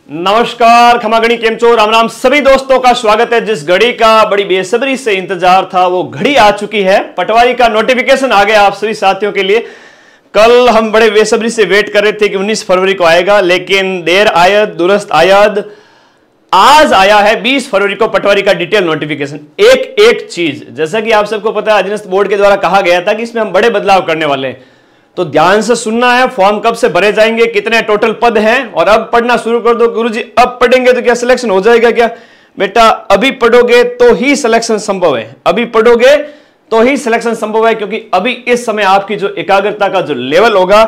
नमस्कार, खमागणी केम चो, राम राम सभी दोस्तों का स्वागत है। जिस घड़ी का बड़ी बेसब्री से इंतजार था वो घड़ी आ चुकी है। पटवारी का नोटिफिकेशन आ गया आप सभी साथियों के लिए। कल हम बड़े बेसब्री से वेट कर रहे थे कि 19 फरवरी को आएगा, लेकिन देर आयद दुरुस्त आयद आज आया है 20 फरवरी को पटवारी का डिटेल नोटिफिकेशन। एक एक चीज, जैसा कि आप सबको पता है, अधीनस्थ बोर्ड के द्वारा कहा गया था कि इसमें हम बड़े बदलाव करने वाले हैं, तो ध्यान से सुनना है। फॉर्म कब से भरे जाएंगे, कितने टोटल पद हैं, और अब पढ़ना शुरू कर दो। गुरुजी अब पढ़ेंगे तो क्या सिलेक्शन हो जाएगा क्या? बेटा अभी पढ़ोगे तो ही सिलेक्शन संभव है, अभी पढ़ोगे तो ही सिलेक्शन संभव है, क्योंकि अभी इस समय आपकी जो एकाग्रता का जो लेवल होगा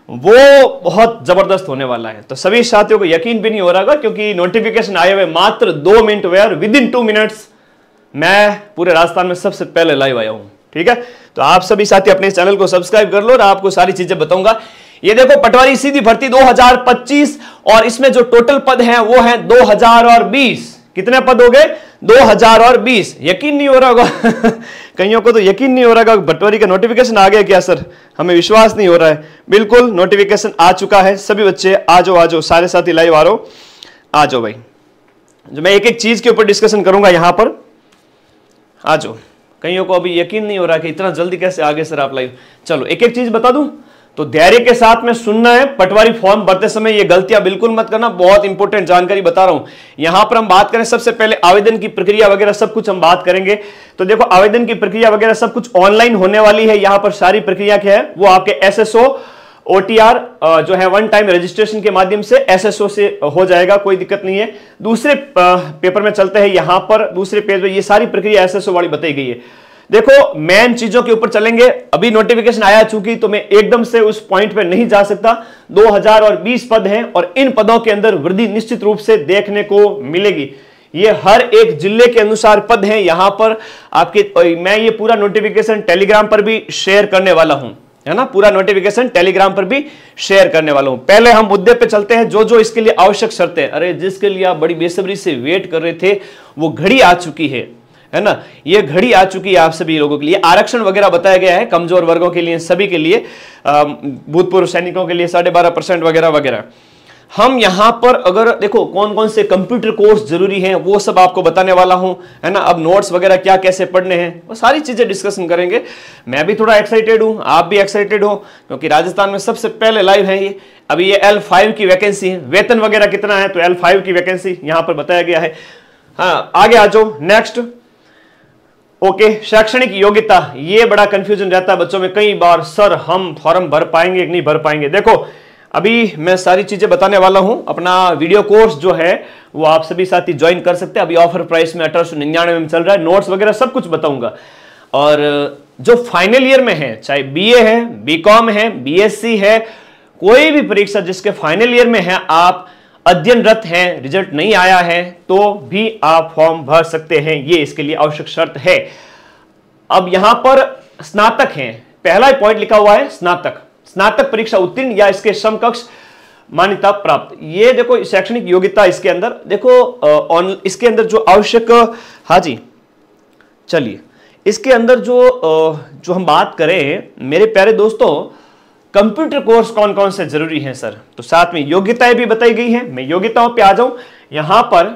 वो बहुत जबरदस्त होने वाला है। तो सभी साथियों को यकीन भी नहीं हो रहा होगा, क्योंकि नोटिफिकेशन आए हुए मात्र 2 मिनट हुए और विद इन 2 मिनट्स मैं पूरे राजस्थान में सबसे पहले लाइव आया हूं। ठीक है, तो आप सभी साथी अपने चैनल को सब्सक्राइब कर लो और आपको सारी चीजें बताऊंगा। ये देखो, पटवारी सीधी भर्ती 2025 और इसमें जो टोटल पद हैं वो हैं 2020। कितने पद हो गए? 2020। यकीन नहीं हो रहा होगा कईयों को तो यकीन नहीं हो रहा होगा, पटवारी का नोटिफिकेशन आ गया क्या सर? हमें विश्वास नहीं हो रहा है। बिल्कुल नोटिफिकेशन आ चुका है। सभी बच्चे आ जाओ, सारे साथी लाइव आ रहो, आ जाओ भाई। जो मैं एक एक चीज के ऊपर डिस्कशन करूंगा यहां पर, आ जाओ। कईयों को अभी यकीन नहीं हो रहा कि इतना जल्दी कैसे आगे सर आप लाइव। चलो एक एक चीज बता दूं, तो धैर्य के साथ में सुनना है। पटवारी फॉर्म भरते समय ये गलतियां बिल्कुल मत करना, बहुत इंपॉर्टेंट जानकारी बता रहा हूं। यहां पर हम बात करें सबसे पहले आवेदन की प्रक्रिया वगैरह सब कुछ हम बात करेंगे। तो देखो, आवेदन की प्रक्रिया वगैरह सब कुछ ऑनलाइन होने वाली है। यहां पर सारी प्रक्रिया क्या है, वो आपके SSO OTR जो है वन टाइम रजिस्ट्रेशन के माध्यम से SSO से हो जाएगा, कोई दिक्कत नहीं है। दूसरे पेपर में चलते हैं। यहां पर दूसरे पेज में ये सारी प्रक्रिया SSO वाली बताई गई है। देखो, मेन चीजों के ऊपर चलेंगे। अभी नोटिफिकेशन आया चूंकि, तो मैं एकदम से उस पॉइंट पे नहीं जा सकता। 2020 पद हैं और इन पदों के अंदर वृद्धि निश्चित रूप से देखने को मिलेगी। ये हर एक जिले के अनुसार पद हैं। यहां पर आपके, मैं ये पूरा नोटिफिकेशन टेलीग्राम पर भी शेयर करने वाला हूं, है ना। पूरा नोटिफिकेशन टेलीग्राम पर भी शेयर करने वाला हूं। पहले हम मुद्दे पे चलते हैं, जो जो इसके लिए आवश्यक शर्तें। अरे जिसके लिए आप बड़ी बेसब्री से वेट कर रहे थे वो घड़ी आ चुकी है ना। ये घड़ी आ चुकी है आप सभी लोगों के लिए। आरक्षण वगैरह बताया गया है कमजोर वर्गों के लिए, सभी के लिए, भूतपूर्व सैनिकों के लिए 12.5% वगैरह वगैरह। हम यहां पर अगर देखो कौन कौन से कंप्यूटर कोर्स जरूरी हैं वो सब आपको बताने वाला हूं, है ना। अब नोट्स वगैरह क्या कैसे पढ़ने हैं वो सारी चीजें डिस्कशन करेंगे। मैं भी थोड़ा एक्साइटेड हूं, आप भी एक्साइटेड हो, क्योंकि राजस्थान में सबसे पहले लाइव है ये। अभी ये L5 की वैकेंसी है। वेतन वगैरह कितना है, तो L5 की वैकेंसी यहां पर बताया गया है। हाँ, आगे आ जाओ, नेक्स्ट। ओके, शैक्षणिक योग्यता, ये बड़ा कंफ्यूजन रहता है बच्चों में कई बार, सर हम फॉर्म भर पाएंगे कि नहीं भर पाएंगे। देखो, अभी मैं सारी चीजें बताने वाला हूं। अपना वीडियो कोर्स जो है वो आप सभी साथी ज्वाइन कर सकते हैं। अभी ऑफर प्राइस में 1899 में चल रहा है। नोट्स वगैरह सब कुछ बताऊंगा। और जो फाइनल ईयर में है, चाहे BA है, BCom है, BSc है, कोई भी परीक्षा जिसके फाइनल ईयर में है, आप अध्ययनरत हैं, रिजल्ट नहीं आया है, तो भी आप फॉर्म भर सकते हैं। ये इसके लिए आवश्यक शर्त है। अब यहां पर स्नातक हैं, पहला पॉइंट लिखा हुआ है स्नातक, स्नातक परीक्षा उत्तीर्ण या इसके समकक्ष मान्यता प्राप्त। ये देखो शैक्षणिक योग्यता इसके अंदर देखो, इसके अंदर जो आवश्यक, हाँ जी चलिए, इसके अंदर जो हम बात करें मेरे प्यारे दोस्तों, कंप्यूटर कोर्स कौन कौन से जरूरी हैं सर, तो साथ में योग्यताएं भी बताई गई हैं। मैं योग्यताओं पे आ जाऊं। यहां पर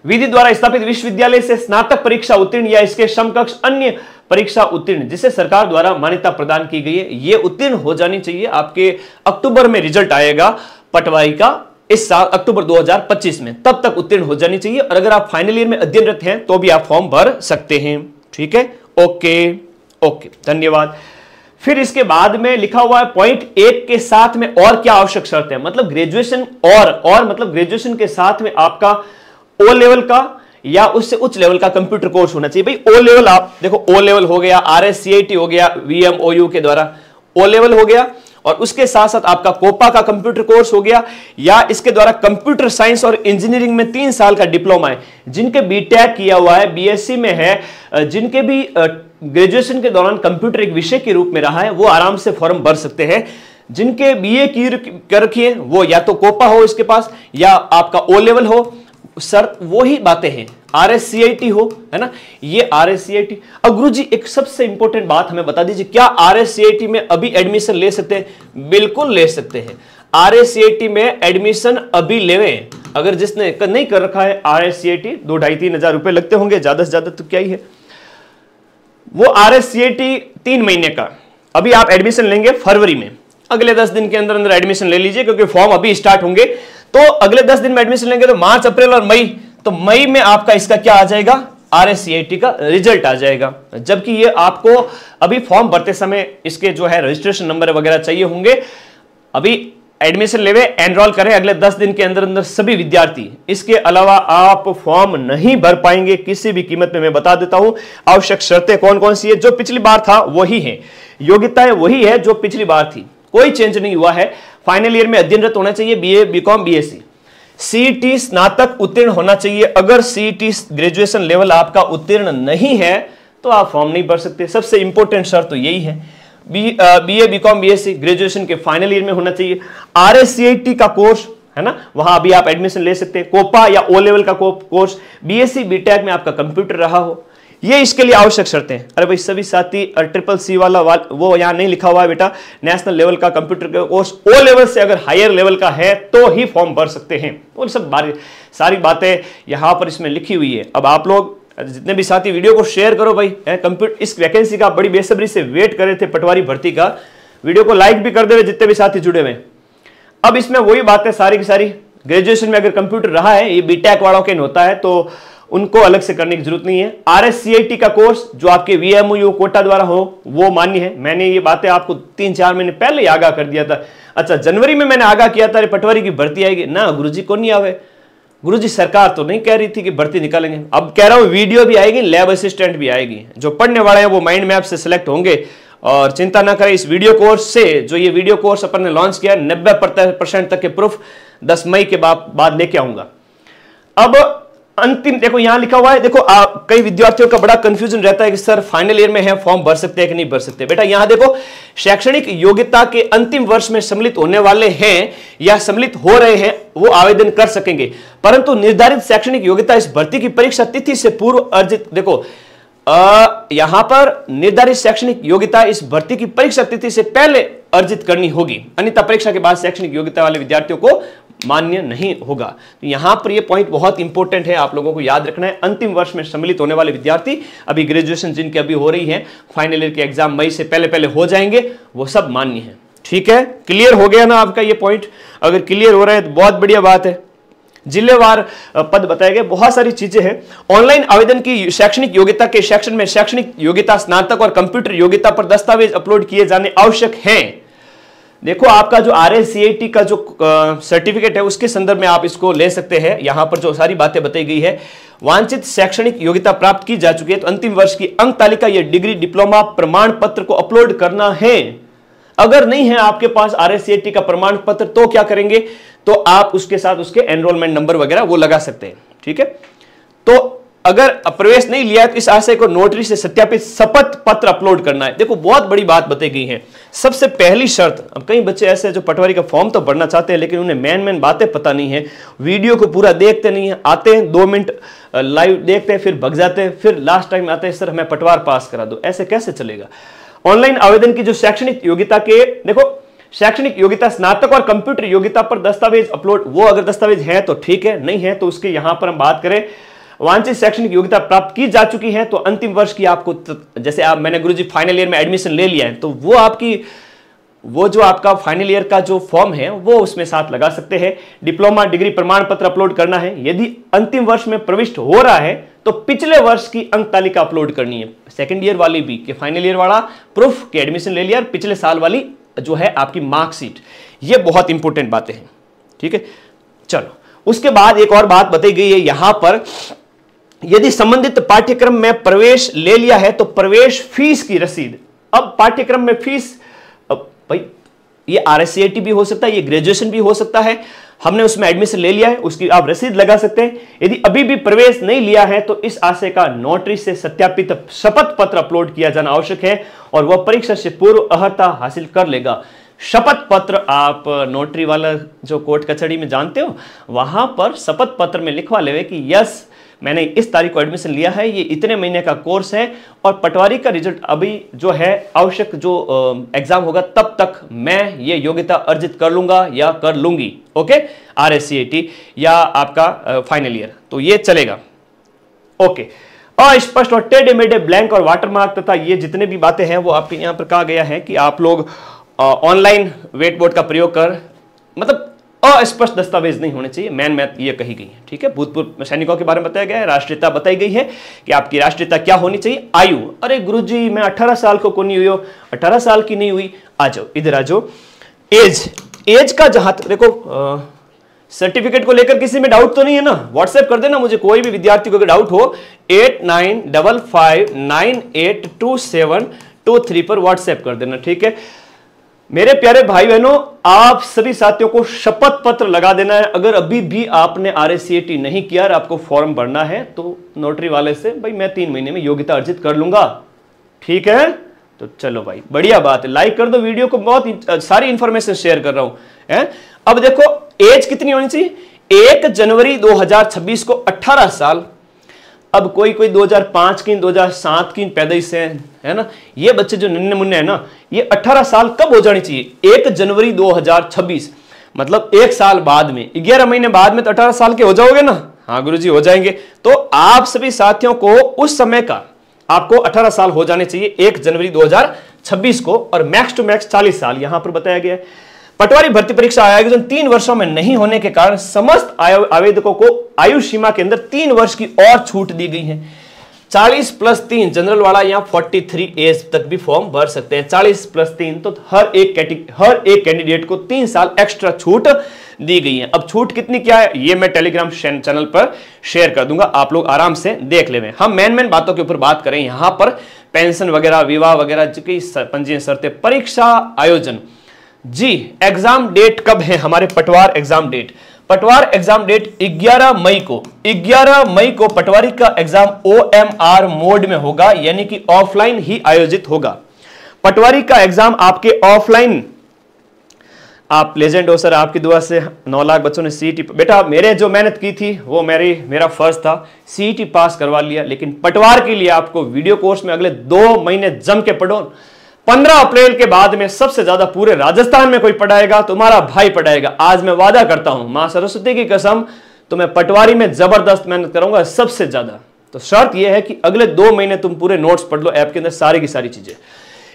विधि द्वारा स्थापित विश्वविद्यालय से स्नातक परीक्षा उत्तीर्ण या इसके समकक्ष अन्य परीक्षा उत्तीर्ण जिसे सरकार द्वारा मान्यता प्रदान की गई है, ये उत्तीर्ण हो जानी चाहिए। आपके अक्टूबर में रिजल्ट आएगा पटवारी का, इस साल अक्टूबर 2025 में, तब तक उत्तीर्ण हो जानी चाहिए। और अगर आप फाइनल ईयर में अध्ययनरत हैं तो भी आप फॉर्म भर सकते हैं। ठीक है, ओके ओके, धन्यवाद। फिर इसके बाद में लिखा हुआ है पॉइंट 1 के साथ में और क्या आवश्यक शर्त है, मतलब ग्रेजुएशन और मतलब ग्रेजुएशन के साथ में आपका O लेवल का या उससे उच्च लेवल का कंप्यूटर कोर्स होना चाहिए। भाई O लेवल, आप देखो O लेवल हो गया, RSCIT हो गया VMOU के द्वारा, O लेवल हो गया, और उसके साथ साथ आपका कोपा का कंप्यूटर कोर्स हो गया, या इसके द्वारा कंप्यूटर साइंस और इंजीनियरिंग में 3 साल का डिप्लोमा है। जिनके BTech किया हुआ है, BSc में है, जिनके भी ग्रेजुएशन के दौरान कंप्यूटर एक विषय के रूप में रहा है, वो आराम से फॉर्म भर सकते हैं। जिनके BA की कर रखी है, वो या तो कोपा हो इसके पास, या आपका O लेवल हो। सर वो ही बातें हैं, RSCIT हो, है ना, ये RSCIT। अब गुरुजी एक सबसे इंपॉर्टेंट बात हमें बता दीजिए, क्या RSCIT में अभी एडमिशन ले सकते हैं? बिल्कुल ले सकते हैं। RACAT में एडमिशन अभी लेवे, अगर जिसने नहीं कर रखा है RACAT, 2-2.5-3 हजार रुपए लगते होंगे ज्यादा से ज्यादा, तो क्या ही है वो RACAT 3 महीने का। अभी आप एडमिशन लेंगे फरवरी में, अगले 10 दिन के अंदर अंदर एडमिशन ले लीजिए, क्योंकि फॉर्म अभी स्टार्ट होंगे। तो अगले 10 दिन में एडमिशन लेंगे तो मार्च, अप्रैल और मई, तो मई में आपका इसका क्या आ जाएगा, RACAT का रिजल्ट आ जाएगा। जबकि ये आपको अभी फॉर्म भरते समय इसके जो है रजिस्ट्रेशन नंबर वगैरह चाहिए होंगे। अभी एडमिशन लेवे, एनरोल करें अगले 10 दिन के अंदर अंदर सभी विद्यार्थी। इसके अलावा आप फॉर्म नहीं भर पाएंगे किसी भी कीमत में। मैं बता देता हूं आवश्यक शर्तें कौन कौन सी है, जो पिछली बार था वही है, योग्यताएं वही है जो पिछली बार थी, कोई चेंज नहीं हुआ है। फाइनल ईयर में अध्ययनरत होना चाहिए, BA, BCom, BSc, CET स्नातक उत्तीर्ण होना चाहिए। अगर CET ग्रेजुएशन लेवल आपका उत्तीर्ण नहीं है तो आप फॉर्म नहीं भर सकते। सबसे इंपॉर्टेंट शर्त तो यही है। BA, BCom, BSc ग्रेजुएशन के फाइनल ईयर में होना चाहिए। RACAT का कोर्स है ना, वहां अभी आप एडमिशन ले सकते हैं। कोपा या O लेवल का कोर्स, BSc BTech में आपका कंप्यूटर रहा हो, ये इसके लिए आवश्यक शर्तें हैं। अरे भाई सभी साथी CCC वाला वो यहां नहीं लिखा हुआ है बेटा, नेशनल लेवल का कंप्यूटर का कोर्स O लेवल से अगर हायर लेवल का है तो ही फॉर्म भर सकते हैं। और सब सारी बातें यहां पर इसमें लिखी हुई है। अब आप लोग जितने भी साथी वीडियो को शेयर करो भाई, कंप्यूटर इस वैकेंसी का बड़ी बेसब्री से वेट कर रहे थे, पटवारी भर्ती का, वीडियो को लाइक भी कर दे जितने भी साथी जुड़े हुए। अब इसमें वही बातें सारी की सारी, ग्रेजुएशन में अगर कंप्यूटर रहा है, ये BTech वालों के होता है तो उनको अलग से करने की जरूरत नहीं है। RACAT का कोर्स जो आपके VMU कोटा द्वारा हो वो मान्य है। मैंने ये बातें आपको 3-4 महीने पहले ही आगाह कर दिया था। अच्छा, जनवरी में मैंने आगाह किया था पटवारी की भर्ती आएगी ना, गुरुजी को नहीं आवे, गुरुजी सरकार तो नहीं कह रही थी कि भर्ती निकालेंगे। अब कह रहा हूं वीडियो भी आएगी, लैब असिस्टेंट भी आएगी। जो पढ़ने वाले हैं वो माइंड मैप से सिलेक्ट होंगे। और चिंता ना करें, इस वीडियो कोर्स से, जो ये वीडियो कोर्स अपन ने लॉन्च किया, 90% तक के प्रूफ 10 मई के बाद लेके आऊंगा। अब अंतिम देखो यहां लिखा हुआ है, देखो कई विद्यार्थियों का बड़ा कंफ्यूजन रहता है कि सर फाइनल ईयर में है, फॉर्म भर सकते हैं कि नहीं भर सकते। बेटा यहां देखो, शैक्षणिक योग्यता के अंतिम वर्ष में सम्मिलित होने वाले हैं या सम्मिलित हो रहे हैं वो आवेदन कर सकेंगे, परंतु निर्धारित शैक्षणिक योग्यता इस भर्ती की परीक्षा तिथि से पूर्व अर्जित, देखो यहां पर निर्धारित शैक्षणिक योग्यता इस भर्ती की परीक्षा तिथि से पहले अर्जित करनी होगी, अन्यथा परीक्षा के बाद शैक्षणिक योग्यता वाले विद्यार्थियों को मान्य नहीं होगा। तो यहां पर यह पॉइंट बहुत इंपॉर्टेंट है, आप लोगों को याद रखना है। अंतिम वर्ष में सम्मिलित होने वाले विद्यार्थी, अभी ग्रेजुएशन जिनके अभी हो रही है, फाइनल ईयर के एग्जाम मई से पहले पहले हो जाएंगे, वो सब मान्य है। ठीक है, क्लियर हो गया ना आपका ये पॉइंट? अगर क्लियर हो रहा है तो बहुत बढ़िया बात है। जिलेवार पद बताए गए, बहुत सारी चीजें हैं। ऑनलाइन आवेदन की शैक्षणिक योग्यता के सेक्शन में शैक्षणिक योग्यता, स्नातक और कंप्यूटर योग्यता पर दस्तावेज अपलोड किए जाने आवश्यक हैं। देखो आपका जो RACAT का जो सर्टिफिकेट है उसके संदर्भ में आप इसको ले सकते हैं। यहां पर जो सारी बातें बताई गई है, वांछित शैक्षणिक योग्यता प्राप्त की जा चुकी है तो अंतिम वर्ष की अंक तालिका या डिग्री, डिप्लोमा प्रमाण पत्र को अपलोड करना है। अगर नहीं है आपके पास RACAT का प्रमाण पत्र तो क्या करेंगे, तो आप उसके साथ उसके एनरोलमेंट नंबर वगैरह वो लगा सकते हैं। ठीक है, तो अगर प्रवेश नहीं लिया तो इस आशय को नोटरी से सत्यापित शपथ पत्र अपलोड करना है। देखो बहुत बड़ी बात बताई गई है। सबसे पहली शर्त, अब कई बच्चे ऐसे हैं जो पटवारी का फॉर्म तो भरना चाहते हैं लेकिन उन्हें मेन बातें पता नहीं है, वीडियो को पूरा देखते नहीं है, आते हैं 2 मिनट लाइव देखते हैं फिर भग जाते हैं, फिर लास्ट टाइम आते हैं सर हमें पटवार पास करा दो। ऐसे कैसे चलेगा? ऑनलाइन आवेदन की जो शैक्षणिक योग्यता के, देखो शैक्षणिक योग्यता, स्नातक और कंप्यूटर योग्यता पर दस्तावेज अपलोड, वो अगर दस्तावेज है तो ठीक है, नहीं है तो उसके यहां पर हम बात करें वांछित शैक्षणिक योग्यता प्राप्त की जा चुकी है तो अंतिम वर्ष की आपको, जैसे आप मैंने गुरुजी फाइनल ईयर में एडमिशन ले लिया है तो वो आपकी, वो जो आपका फाइनल ईयर का जो फॉर्म है वो उसमें साथ लगा सकते हैं। डिप्लोमा डिग्री प्रमाण पत्र अपलोड करना है। यदि अंतिम वर्ष में प्रविष्ट हो रहा है तो पिछले वर्ष की अंक तालिका अपलोड करनी है। सेकेंड ईयर वाली भी कि फाइनल ईयर वाला प्रूफ के एडमिशन ले लिया, पिछले साल वाली जो है आपकी मार्कशीट, ये बहुत इंपॉर्टेंट बातें हैं। ठीक है, चलो उसके बाद एक और बात बताई गई है यहां पर, यदि संबंधित पाठ्यक्रम में प्रवेश ले लिया है तो प्रवेश फीस की रसीद। अब पाठ्यक्रम में फीस, भाई ये RACAT भी हो सकता है, ये ग्रेजुएशन भी हो सकता है, हमने उसमें एडमिशन ले लिया है, उसकी आप रसीद लगा सकते हैं। यदि अभी भी प्रवेश नहीं लिया है तो इस आशय का नोटरी से सत्यापित शपथ पत्र अपलोड किया जाना आवश्यक है और वह परीक्षा से पूर्व अर्हता हासिल कर लेगा। शपथ पत्र आप नोटरी वाला जो कोर्ट कचहरी में जानते हो, वहां पर शपथ पत्र में लिखवा लेवे कि यस मैंने इस तारीख को एडमिशन लिया है, ये इतने महीने का कोर्स है और पटवारी का रिजल्ट अभी जो है आवश्यक जो एग्जाम होगा तब तक मैं ये योग्यता अर्जित कर लूंगा या कर लूंगी। ओके, RSCET या आपका फाइनल ईयर, तो ये चलेगा। ओके, अस्पष्ट और टेढ़े मेढ़े ब्लैंक और वाटरमार्क तथा ये जितने भी बातें हैं वो आपके यहां पर कहा गया है कि आप लोग ऑनलाइन वेट बोर्ड का प्रयोग कर, मतलब अस्पष्ट दस्तावेज नहीं होने चाहिए, मैन मैथ ये कही गई है। ठीक है, भूतपूर्व सैनिकों के बारे में बताया गया है, राष्ट्रीयता बताई गई है कि आपकी राष्ट्रीयता क्या होनी चाहिए। आयु, अरे गुरुजी मैं 18 साल को नहीं हुई हो, 18 साल की नहीं हुई, आ जाओ इधर आ जाओ। एज का जहां देखो सर्टिफिकेट को लेकर किसी में डाउट तो नहीं है ना, व्हाट्सएप कर देना मुझे, कोई भी विद्यार्थी को अगर डाउट हो 8955982723 पर व्हाट्सएप कर देना। ठीक है मेरे प्यारे भाई बहनों, आप सभी साथियों को शपथ पत्र लगा देना है। अगर अभी भी आपने RSCET नहीं किया और आपको फॉर्म भरना है तो नोटरी वाले से भाई मैं 3 महीने में योग्यता अर्जित कर लूंगा। ठीक है, तो चलो भाई बढ़िया बात है, लाइक कर दो वीडियो को, बहुत सारी इंफॉर्मेशन शेयर कर रहा हूं है। अब देखो एज कितनी होनी चाहिए, 1 जनवरी 2026 को 18 साल। अब कोई 2005 की 2007 की पैदाइश है ना, ये बच्चे जो नन्हे मुन्ने हैं ना, ये 18 साल कब हो जानी चाहिए, 1 जनवरी 2026, मतलब 1 साल बाद में, 11 महीने बाद में तो 18 साल के हो जाओगे ना। हाँ गुरुजी हो जाएंगे। तो आप सभी साथियों को उस समय का आपको 18 साल हो जाने चाहिए 1 जनवरी 2026 को, और मैक्स टू मैक्स 40 साल यहां पर बताया गया है। पटवारी भर्ती परीक्षा आयोजन 3 वर्षों में नहीं होने के कारण समस्त आवेदकों को आयु सीमा के अंदर 3 वर्ष की और छूट दी गई है। 40+3 जनरल वाला या 43 एज तक भी फॉर्म भर सकते हैं। 40+3 तो हर एक कैंडिडेट को 3 साल एक्स्ट्रा छूट दी गई है। अब छूट कितनी क्या है ये मैं टेलीग्राम चैनल पर शेयर कर दूंगा, आप लोग आराम से देख लेंगे। हम मेन बातों के ऊपर बात करें, यहां पर पेंशन वगैरह, विवाह वगैरह की पंजीयन शर्तें, परीक्षा आयोजन जी। एग्जाम डेट कब है हमारे पटवार एग्जाम डेट? पटवार एग्जाम डेट 11 मई को पटवारी का एग्जाम OMR मोड में होगा, यानी कि ऑफलाइन ही आयोजित होगा। पटवारी का एग्जाम आपके ऑफलाइन, आप लेजेंड हो सर, आपकी दुआ से 9 लाख बच्चों ने CET, बेटा मेरे जो मेहनत की थी वो मेरा फर्ज था, CET पास करवा लिया। लेकिन पटवार के लिए आपको वीडियो कोर्स में अगले 2 महीने जम के पढ़ो। 15 अप्रैल के बाद में सबसे ज्यादा पूरे राजस्थान में कोई पढ़ाएगा, तुम्हारा भाई पढ़ाएगा। आज मैं वादा करता हूं मां सरस्वती की कसम, तो मैं पटवारी में जबरदस्त मेहनत करूंगा सबसे ज्यादा। तो शर्त यह है कि अगले 2 महीने तुम पूरे नोट्स पढ़ लो, ऐप के अंदर सारी की सारी चीजें।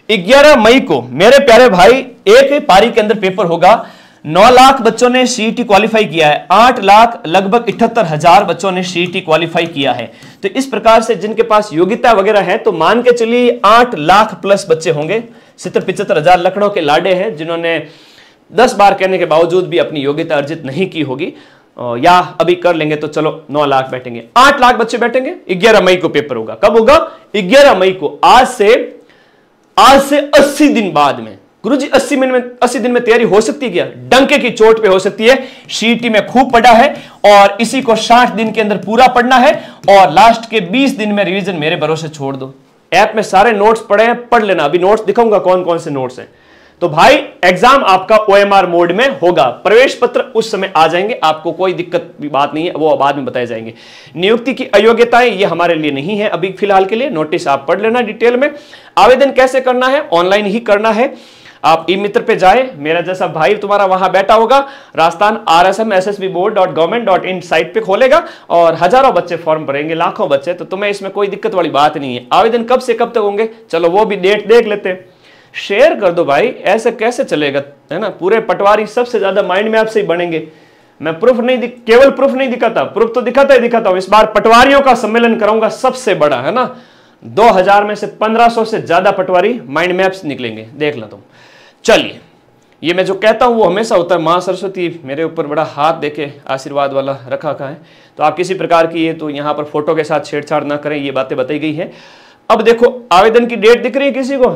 11 मई को मेरे प्यारे भाई एक पारी के अंदर पेपर होगा। 9 लाख बच्चों ने CET क्वालिफाई किया है, 8 लाख लगभग 78,000 बच्चों ने CET क्वालिफाई किया है। तो इस प्रकार से जिनके पास योग्यता वगैरह है, तो मान के चलिए 8 लाख प्लस बच्चे होंगे। 70-75,000 लखनऊ के लाडे हैं जिन्होंने 10 बार कहने के बावजूद भी अपनी योग्यता अर्जित नहीं की होगी, या अभी कर लेंगे तो चलो 9 लाख बैठेंगे, 8 लाख बच्चे बैठेंगे। 11 मई को पेपर होगा। कब होगा? 11 मई को। आज से 80 दिन बाद में। गुरुजी 80 दिन में तैयारी हो सकती है क्या? डंके की चोट पे हो सकती है। CET में खूब पढ़ा है और इसी को 60 दिन के अंदर पूरा पढ़ना है, और लास्ट के 20 दिन में रिवीजन मेरे भरोसे छोड़ दो। ऐप में सारे नोट्स पढ़े हैं, पढ़ लेना। अभी नोट्स दिखाऊंगा कौन कौन से नोट्स हैं। तो भाई एग्जाम आपका OMR मोड में होगा। प्रवेश पत्र उस समय आ जाएंगे, आपको कोई दिक्कत भी बात नहीं है, वो बाद में बताए जाएंगे। नियुक्ति की अयोग्यताएं ये हमारे लिए नहीं है अभी फिलहाल के लिए, नोटिस आप पढ़ लेना डिटेल में। आवेदन कैसे करना है? ऑनलाइन ही करना है। आप ई-मित्र पे जाए, मेरा जैसा भाई तुम्हारा वहां बैठा होगा, राजस्थान rsmssbboard.government.in साइट पे खोलेगा और हजारों बच्चे फॉर्म भरेंगे, लाखों बच्चे। तो तुम्हें इसमें कोई दिक्कत वाली बात नहीं है। आवेदन कब से कब तक होंगे, चलो वो भी डेट देख लेते हैं। शेयर कर दो भाई, ऐसे कैसे चलेगा, है ना। पूरे पटवारी सबसे ज्यादा माइंड मैप से ही बनेंगे। मैं प्रूफ नहीं केवल प्रूफ नहीं दिखाता, प्रूफ तो दिखाता हूं। इस बार पटवारियों का सम्मेलन कराऊंगा सबसे बड़ा, है ना। 2000 में से 1500 से ज्यादा पटवारी माइंड मैप्स निकलेंगे, देख लो तुम। चलिए, ये मैं जो कहता हूं वो हमेशा होता है। मां सरस्वती मेरे ऊपर बड़ा हाथ देके आशीर्वाद वाला रखा है। तो आप किसी प्रकार की ये तो यहां पर फोटो के साथ छेड़छाड़ ना करें, ये बातें बताई गई है। अब देखो आवेदन की डेट दिख रही है किसी को?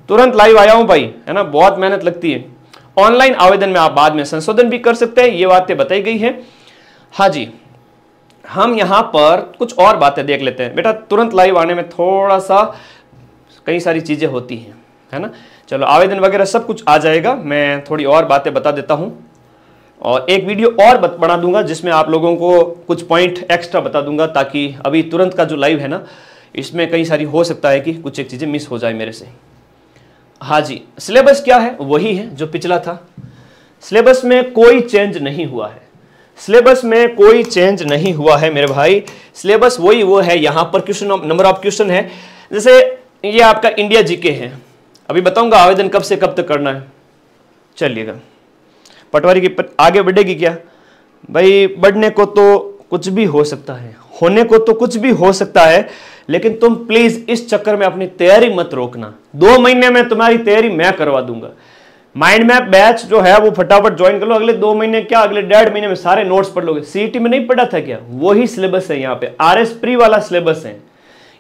तुरंत लाइव आया हूं भाई, है ना, बहुत मेहनत लगती है। ऑनलाइन आवेदन में आप बाद में संशोधन भी कर सकते हैं, ये बातें बताई गई है। हाँ जी, हम यहां पर कुछ और बातें देख लेते हैं। बेटा तुरंत लाइव आने में थोड़ा सा कई सारी चीजें होती हैं, है ना। चलो आवेदन वगैरह सब कुछ आ जाएगा, मैं थोड़ी और बातें बता देता हूं। और एक वीडियो और बना दूंगा जिसमें आप लोगों को कुछ पॉइंट एक्स्ट्रा बता दूंगा, ताकि अभी तुरंत का जो लाइव है ना, इसमें कई सारी हो सकता है कि कुछ एक चीज़ें मिस हो जाए मेरे से। हाँ जी, सिलेबस क्या है? वही है जो पिछला था। सिलेबस में कोई चेंज नहीं हुआ है, सिलेबस में कोई चेंज नहीं हुआ है मेरे भाई। सिलेबस वही वो है। यहाँ पर क्वेश्चन नंबर ऑफ क्वेश्चन है, जैसे ये आपका इंडिया जीके है। अभी बताऊंगा आवेदन कब से कब तक करना है। चलिएगा, पटवारी की आगे बढ़ेगी क्या भाई? बढ़ने को तो कुछ भी हो सकता है, होने को तो कुछ भी हो सकता है, लेकिन तुम प्लीज इस चक्कर में अपनी तैयारी मत रोकना। 2 महीने में तुम्हारी तैयारी मैं करवा दूंगा। माइंड मैप बैच जो है वो फटाफट ज्वाइन कर लो। अगले 2 महीने क्या, अगले 1.5 महीने में सारे नोट्स पढ़ लोगे। सीईटी में नहीं पढ़ा था क्या? वही सिलेबस है यहाँ पे, आरएस प्री वाला सिलेबस है।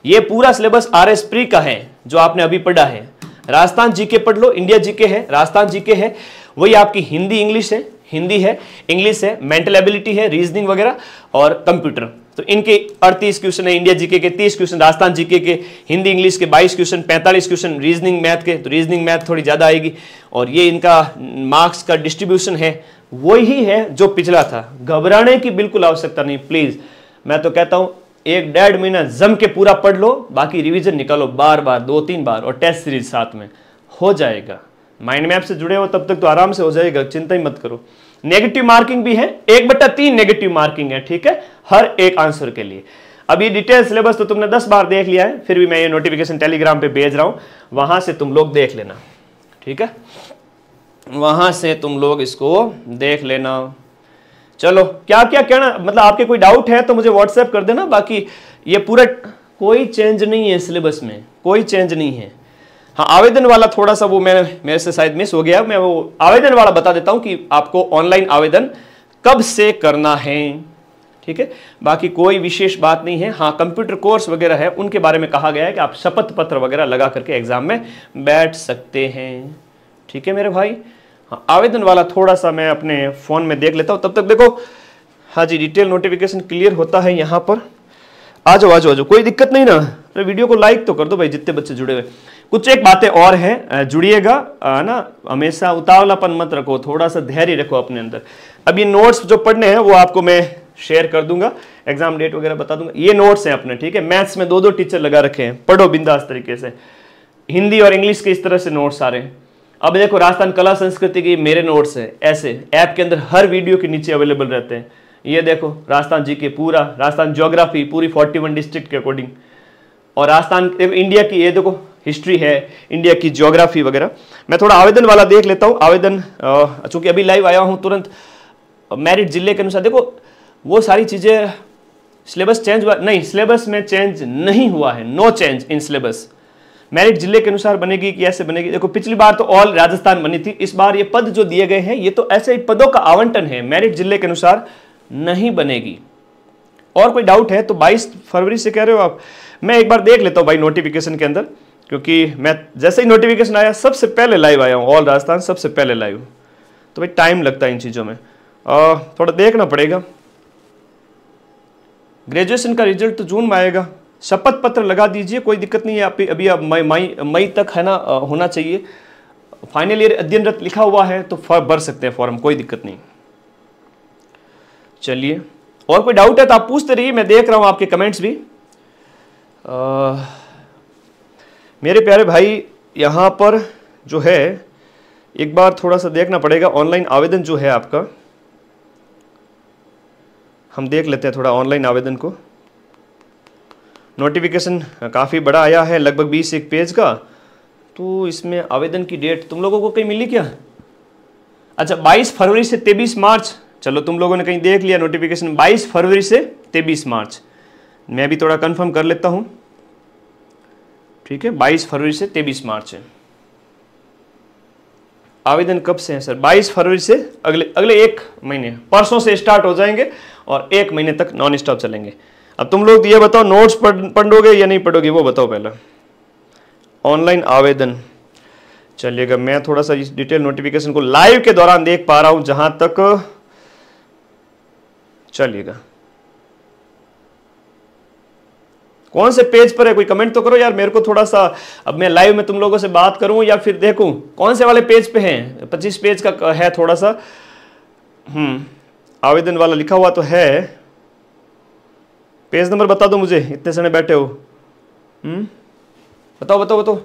ये पूरा सिलेबस आरएस प्री का है जो आपने अभी पढ़ा है। राजस्थान जीके पढ़ लो, इंडिया जीके है, राजस्थान जीके है, वही आपकी हिंदी इंग्लिश है, हिंदी है, इंग्लिश है, मेंटल एबिलिटी है, रीजनिंग वगैरह और कंप्यूटर। तो इनके 38 क्वेश्चन है, इंडिया जीके के 30 क्वेश्चन, राजस्थान जीके के, हिंदी इंग्लिश के 22 क्वेश्चन, 45 क्वेश्चन रीजनिंग मैथ के, तो रीजनिंग मैथ थोड़ी ज्यादा आएगी। और ये इनका मार्क्स का डिस्ट्रीब्यूशन है वही है जो पिछला था। घबराने की बिल्कुल आवश्यकता नहीं प्लीज। मैं तो कहता हूं 1-1.5 महीना जम के पूरा पढ़ लो, बाकी रिवीजन निकालो बार बार, 2-3 बार, और टेस्ट सीरीज साथ में हो जाएगा। माइंड मैप से जुड़े हो तब तक तो आराम से हो जाएगा, चिंता ही मत करो। नेगेटिव मार्किंग भी है, 1/3 नेगेटिव मार्किंग है, ठीक है, हर एक आंसर के लिए। अब ये डिटेल सिलेबस तो तुमने 10 बार देख लिया है, फिर भी मैं ये नोटिफिकेशन टेलीग्राम पे भेज रहा हूं, वहां से तुम लोग देख लेना, ठीक है, वहां से तुम लोग इसको देख लेना। चलो, क्या क्या कहना, मतलब आपके कोई डाउट है तो मुझे व्हाट्सएप कर देना। बाकी ये पूरा कोई चेंज नहीं है सिलेबस में, कोई चेंज नहीं है। हाँ, आवेदन वाला थोड़ा सा वो मेरे से शायद मिस हो गया। मैं वो आवेदन वाला बता देता हूं कि आपको ऑनलाइन आवेदन कब से करना है, ठीक है। बाकी कोई विशेष बात नहीं है। हाँ, कंप्यूटर कोर्स वगैरह है, उनके बारे में कहा गया है कि आप शपथ पत्र वगैरह लगा करके एग्जाम में बैठ सकते हैं, ठीक है मेरे भाई। हाँ, आवेदन वाला थोड़ा सा मैं अपने फोन में देख लेता हूं, तब तक देखो। हाँ जी, डिटेल नोटिफिकेशन क्लियर होता है यहाँ पर। आ जाओ आ जाओ आ जाओ, कोई दिक्कत नहीं ना। तो वीडियो को लाइक तो कर दो भाई, जितने बच्चे जुड़े हुए। कुछ एक बातें और हैं, जुड़िएगा ना, हमेशा उतावलापन मत रखो, थोड़ा सा धैर्य रखो अपने अंदर। अब ये नोट्स जो पढ़ने हैं वो आपको मैं शेयर कर दूंगा, एग्जाम डेट वगैरह बता दूंगा। ये नोट्स हैं अपने, ठीक है। मैथ्स में 2-2 टीचर लगा रखे हैं, पढ़ो बिंदास तरीके से। हिंदी और इंग्लिश के इस तरह से नोट्स आ रहे हैं। अब देखो, राजस्थान कला संस्कृति की मेरे नोट्स है, ऐसे ऐप के अंदर हर वीडियो के नीचे अवेलेबल रहते हैं। ये देखो, राजस्थान जी के पूरा, राजस्थान ज्योग्राफी पूरी 41 डिस्ट्रिक्ट के अकॉर्डिंग, और राजस्थान इंडिया की ये देखो हिस्ट्री है, इंडिया की ज्योग्राफी वगैरह। मैं थोड़ा आवेदन वाला देख लेता हूँ। आवेदन चूंकि अभी लाइव आया हूँ तुरंत, मेरिट जिले के अनुसार देखो वो सारी चीजें। सिलेबस चेंज हुआ नहीं, सिलेबस में चेंज नहीं हुआ है, no change in syllabus. Merit जिले के अनुसार बनेगी कि ऐसे बनेगी? देखो, पिछली बार तो ऑल राजस्थान बनी थी, इस बार ये पद जो दिए गए हैं ये तो ऐसे ही पदों का आवंटन है, मेरिट जिले के अनुसार नहीं बनेगी। और कोई डाउट है तो 22 फरवरी से कह रहे हो आप, मैं एक बार देख लेता हूं भाई नोटिफिकेशन के अंदर, क्योंकि मैं जैसे ही नोटिफिकेशन आया सबसे पहले लाइव आया हूं, ऑल राजस्थान सबसे पहले लाइव। तो भाई टाइम लगता है इन चीजों में, थोड़ा देखना पड़ेगा। ग्रेजुएशन का रिजल्ट तो जून में आएगा। शपथ पत्र लगा दीजिए, कोई दिक्कत नहीं है। आप अभी अब मई तक है ना होना चाहिए। फाइनल ईयर अध्ययनरत लिखा हुआ है तो भर सकते हैं फॉर्म, कोई दिक्कत नहीं। चलिए, और कोई डाउट है तो आप पूछते रहिए, मैं देख रहा हूं आपके कमेंट्स भी। मेरे प्यारे भाई, यहां पर जो है एक बार थोड़ा सा देखना पड़ेगा। ऑनलाइन आवेदन जो है आपका, हम देख लेते हैं थोड़ा ऑनलाइन आवेदन को। नोटिफिकेशन काफ़ी बड़ा आया है, लगभग 20 पेज का। तो इसमें आवेदन की डेट तुम लोगों को कहीं मिली क्या? अच्छा, 22 फरवरी से 23 मार्च। चलो, तुम लोगों ने कहीं देख लिया नोटिफिकेशन, 22 फरवरी से 23 मार्च। मैं भी थोड़ा कंफर्म कर लेता हूं, ठीक है। 22 फरवरी से 23 मार्च है। आवेदन कब से है सर? 22 फरवरी से अगले 1 महीने, परसों से स्टार्ट हो जाएंगे और 1 महीने तक नॉन स्टॉप चलेंगे। अब तुम लोग ये बताओ, नोट्स पढ़ोगे या नहीं पढ़ोगे, वो बताओ पहले। ऑनलाइन आवेदन, चलिएगा, मैं थोड़ा सा इस डिटेल नोटिफिकेशन को लाइव के दौरान देख पा रहा हूं जहां तक। चलिएगा, कौन से पेज पर है, कोई कमेंट तो करो यार मेरे को थोड़ा सा। अब मैं लाइव में तुम लोगों से बात करूं या फिर देखूं कौन से वाले पेज पे हैं? 25 पेज का है थोड़ा सा। आवेदन वाला लिखा हुआ तो है, पेज नंबर बता दो मुझे, इतने सने बैठे हो। बताओ बताओ बताओ।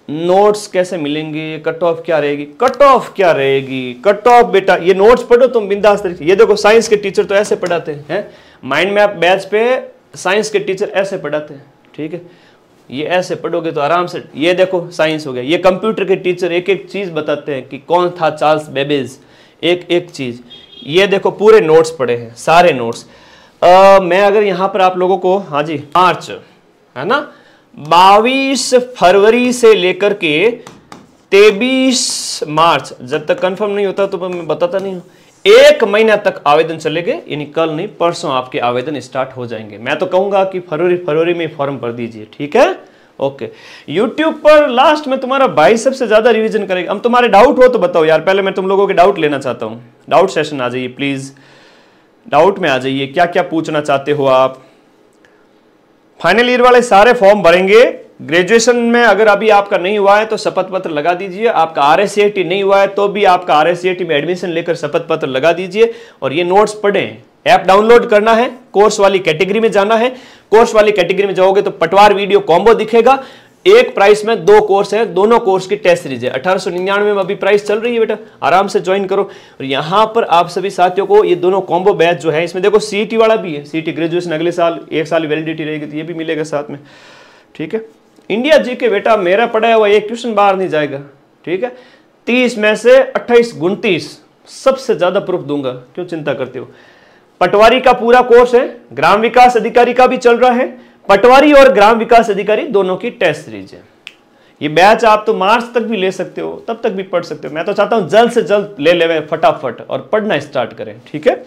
नोट्स कैसे मिलेंगे, कट ऑफ क्या रहेगी? कट ऑफ क्या रहेगी? कट ऑफ बेटा ये नोट्स पढ़ो तुम बिंदास तरीके। ये देखो साइंस के टीचर तो ऐसे पढ़ाते हैं, माइंड मैप बैच पे साइंस के टीचर ऐसे पढ़ाते हैं, ठीक है। ये ऐसे पढ़ोगे तो आराम से, ये देखो साइंस हो गया। ये कंप्यूटर के टीचर एक एक चीज बताते हैं कि कौन था चार्ल्स बेबेज, एक एक चीज। ये देखो पूरे नोट्स पढ़े हैं, सारे नोट्स। मैं अगर यहाँ पर आप लोगों को, हाँ जी, मार्च है ना, 22 फरवरी से लेकर के 23 मार्च, जब तक कंफर्म नहीं होता तो मैं बताता नहीं हूँ, 1 महीना तक आवेदन चलेंगे। यानी कल नहीं परसों आपके आवेदन स्टार्ट हो जाएंगे। मैं तो कहूंगा कि फरवरी में फॉर्म भर दीजिए, ठीक है। ओके, YouTube पर लास्ट में तुम्हारा भाई सबसे ज्यादा रिवीजन करेगा। हम तुम्हारे डाउट हो तो बताओ यार, पहले मैं तुम लोगों के डाउट लेना चाहता हूँ। डाउट सेशन आ जाइए प्लीज, डाउट में आ जाइए, क्या क्या पूछना चाहते हो आप। फाइनल ईयर वाले सारे फॉर्म भरेंगे। ग्रेजुएशन में अगर अभी आपका नहीं हुआ है तो शपथ पत्र लगा दीजिए। आपका RSCET नहीं हुआ है तो भी आपका RSCET में एडमिशन लेकर शपथ पत्र लगा दीजिए। और ये नोट्स पढ़ें, ऐप डाउनलोड करना है, कोर्स वाली कैटेगरी में जाना है। कोर्स वाली कैटेगरी में जाओगे तो पटवार वीडियो कॉम्बो दिखेगा। एक प्राइस में 2 कोर्स है, दोनों कोर्स की टेस्ट सीरीज है। 1899 में अभी प्राइस चल रही है बेटा, आराम से ज्वाइन करो। और यहाँ पर आप सभी साथियों को ये दोनों कॉम्बो बैच जो है, इसमें देखो CET वाला भी है। CET ग्रेजुएशन अगले साल 1 साल वैलिडिटी रहेगी तो ये भी मिलेगा साथ में, ठीक है। इंडिया जीके बेटा मेरा पढ़ा हुआ एक ट्यूशन बाहर नहीं जाएगा, ठीक है। 30 में से 28 29 सबसे ज्यादा प्रूफ दूंगा, क्यों चिंता करते हो। पटवारी का पूरा कोर्स है, ग्राम विकास अधिकारी का भी चल रहा है। पटवारी और ग्राम विकास अधिकारी दोनों की टेस्ट सीरीज है। ये बैच आप तो मार्च तक भी ले सकते हो, तब तक भी पढ़ सकते हो। मैं तो चाहता हूं जल्द से जल्द ले ले फटाफट और पढ़ना स्टार्ट करें, ठीक है।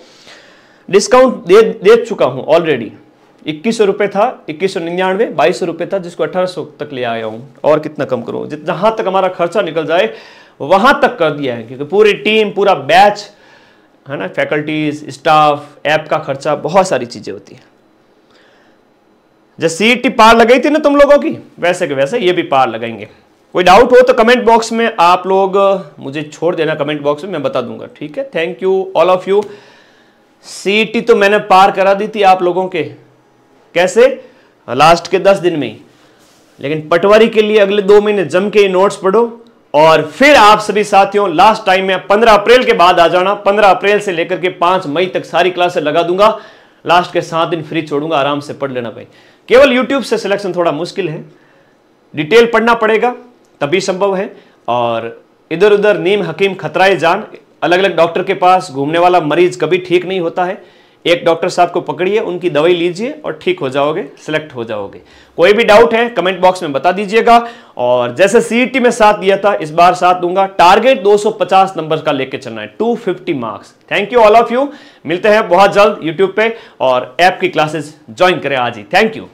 डिस्काउंट दे चुका हूं ऑलरेडी। 2100 रुपए था, 2199, 2200 रुपए था, जिसको 1800 तक ले आया हूं। और कितना कम करूं, जहां तक हमारा खर्चा निकल जाए वहां तक कर दिया है, क्योंकि पूरी टीम पूरा बैच है ना, फैकल्टीज, स्टाफ, ऐप का खर्चा, बहुत सारी चीजें होती है। जैसे CET पार लगाई थी ना तुम लोगों की, वैसे के वैसे ये भी पार लगाएंगे। कोई डाउट हो तो कमेंट बॉक्स में आप लोग मुझे छोड़ देना, कमेंट बॉक्स में मैं बता दूंगा, ठीक है। Thank you all of you. CET तो मैंने पार करा दी थी आप लोगों के, कैसे, लास्ट के 10 दिन में ही। लेकिन पटवारी के लिए अगले 2 महीने जम के नोट्स पढ़ो। और फिर आप सभी साथियों लास्ट टाइम में 15 अप्रैल के बाद आ जाना। 15 अप्रैल से लेकर के 5 मई तक सारी क्लासें लगा दूंगा। लास्ट के 7 दिन फ्री छोड़ूंगा, आराम से पढ़ लेना भाई। केवल YouTube से सिलेक्शन थोड़ा मुश्किल है, डिटेल पढ़ना पड़ेगा तभी संभव है। और इधर उधर नीम हकीम खतराए जान, अलग अलग डॉक्टर के पास घूमने वाला मरीज कभी ठीक नहीं होता है। एक डॉक्टर साहब को पकड़िए, उनकी दवाई लीजिए और ठीक हो जाओगे, सिलेक्ट हो जाओगे। कोई भी डाउट है कमेंट बॉक्स में बता दीजिएगा। और जैसे CET में साथ दिया था, इस बार साथ दूंगा। टारगेट 250 नंबर का लेके चलना है, 250 marks. Thank you all of you. मिलते हैं बहुत जल्द YouTube पे, और ऐप की क्लासेस ज्वाइन करें आज ही। Thank you.